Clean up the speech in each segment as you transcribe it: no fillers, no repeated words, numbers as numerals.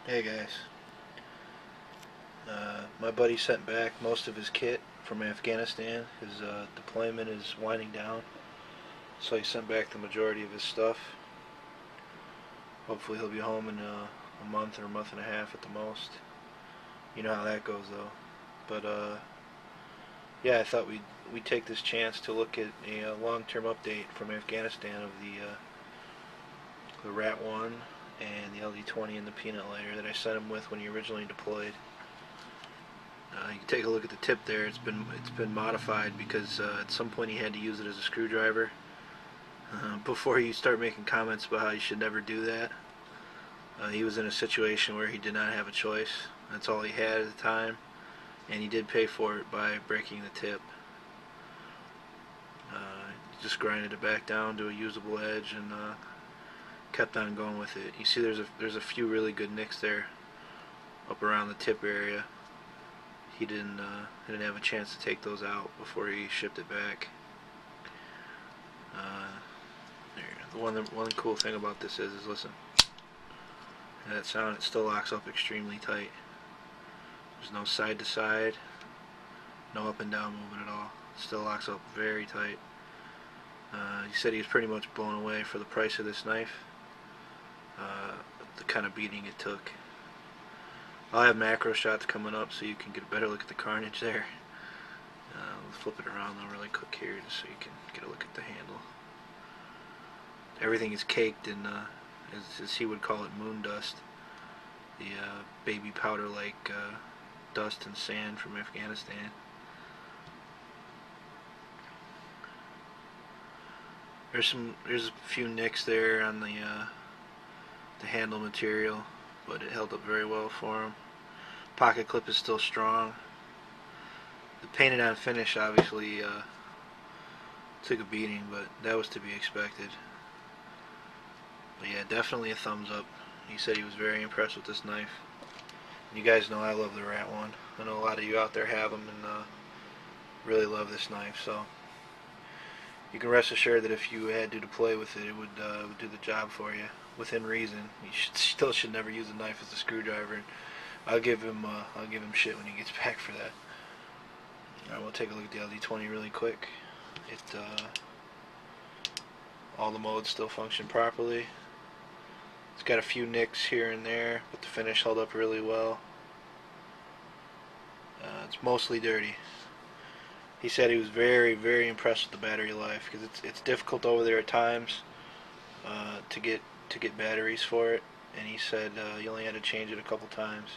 Hey guys, my buddy sent back most of his kit from Afghanistan. His deployment is winding down, so he sent back the majority of his stuff. Hopefully he'll be home in a month or a month and a half at the most. You know how that goes though. But yeah, I thought we'd take this chance to look at a long-term update from Afghanistan of the Rat1 and the LD20 and the peanut lighter that I sent him with when he originally deployed. You can take a look at the tip there. It's been modified because at some point he had to use it as a screwdriver. Before you start making comments about how you should never do that, he was in a situation where he did not have a choice. That's all he had at the time, and he did pay for it by breaking the tip. Just grinded it back down to a usable edge and kept on going with it. You see, there's a few really good nicks there up around the tip area. He didn't have a chance to take those out before he shipped it back. The one cool thing about this is listen, that sound, it still locks up extremely tight. There's no side to side, no up and down movement at all. It still locks up very tight. He said he was pretty much blown away for the price of this knife, the kind of beating it took. I'll have macro shots coming up so you can get a better look at the carnage there. We'll flip it around though really quick here just so you can get a look at the handle. Everything is caked in, as he would call it, moon dust. The baby powder like dust and sand from Afghanistan. There's a few nicks there on the handle material, but it held up very well for him. Pocket clip is still strong. The painted on finish obviously took a beating, but that was to be expected. But yeah, definitely a thumbs up. He said he was very impressed with this knife. You guys know I love the Rat1. I know a lot of you out there have them and really love this knife, so you can rest assured that if you had to deploy with it, it would do the job for you within reason. You still should never use a knife as a screwdriver. I'll give him shit when he gets back for that. Alright, we'll take a look at the LD20 really quick. All the modes still function properly. It's got a few nicks here and there, but the finish held up really well. It's mostly dirty. He said he was very, very impressed with the battery life because it's difficult over there at times to get batteries for it, and he said he only had to change it a couple times.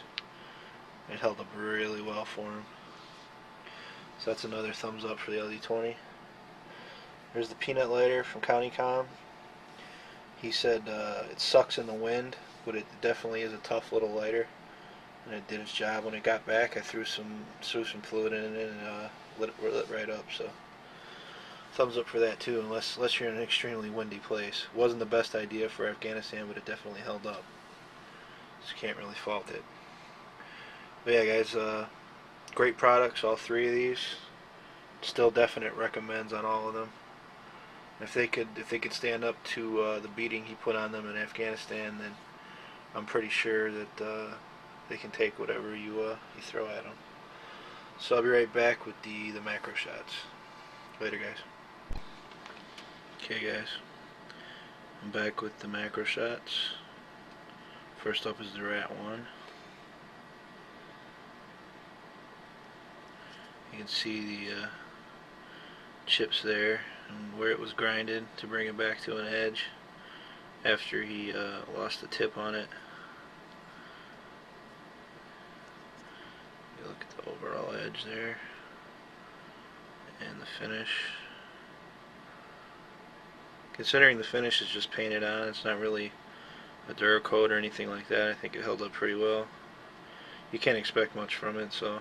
It held up really well for him. So that's another thumbs up for the LD20. There's the peanut lighter from CountyCom. He said it sucks in the wind, but it definitely is a tough little lighter, and it did its job. When it got back, I threw some fluid in it and lit right up. So thumbs up for that too, unless you're in an extremely windy place. It wasn't the best idea for Afghanistan, but it definitely held up. Just can't really fault it. But yeah, guys, great products, all three of these. Still definite recommends on all of them. If they could stand up to the beating he put on them in Afghanistan, then I'm pretty sure that they can take whatever you throw at them. So I'll be right back with the macro shots. Later, guys. Okay, guys, I'm back with the macro shots. First up is the Rat1. You can see the chips there and where it was grinded to bring it back to an edge after he lost the tip on it. You look at the overall edge there and the finish. Considering the finish is just painted on, it's not really a Duracoat or anything like that, I think it held up pretty well. You can't expect much from it, so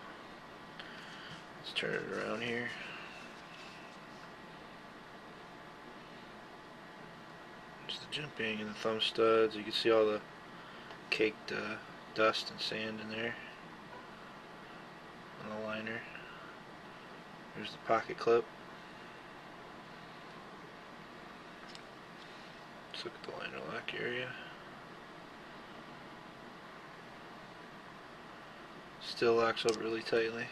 let's turn it around here. There's the jimping and the thumb studs. You can see all the caked dust and sand in there on the liner. There's the pocket clip. Let's look at the liner lock area. Still locks up really tightly.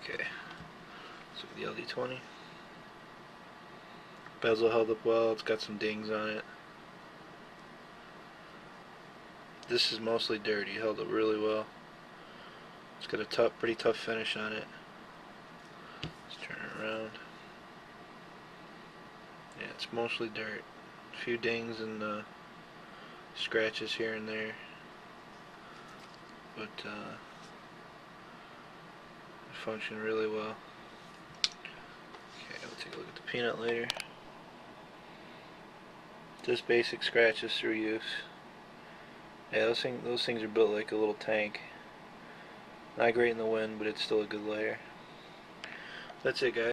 Okay, let's look at the LD20. Bezel held up well, it's got some dings on it. This is mostly dirty, held up really well. It's got a pretty tough finish on it. Let's turn it around. Yeah, it's mostly dirt. A few dings and scratches here and there. But it functioned really well. Okay, we'll take a look at the peanut later. Just basic scratches through use. Yeah, those things are built like a little tank. Not great in the wind, but it's still a good layer. That's it, guys.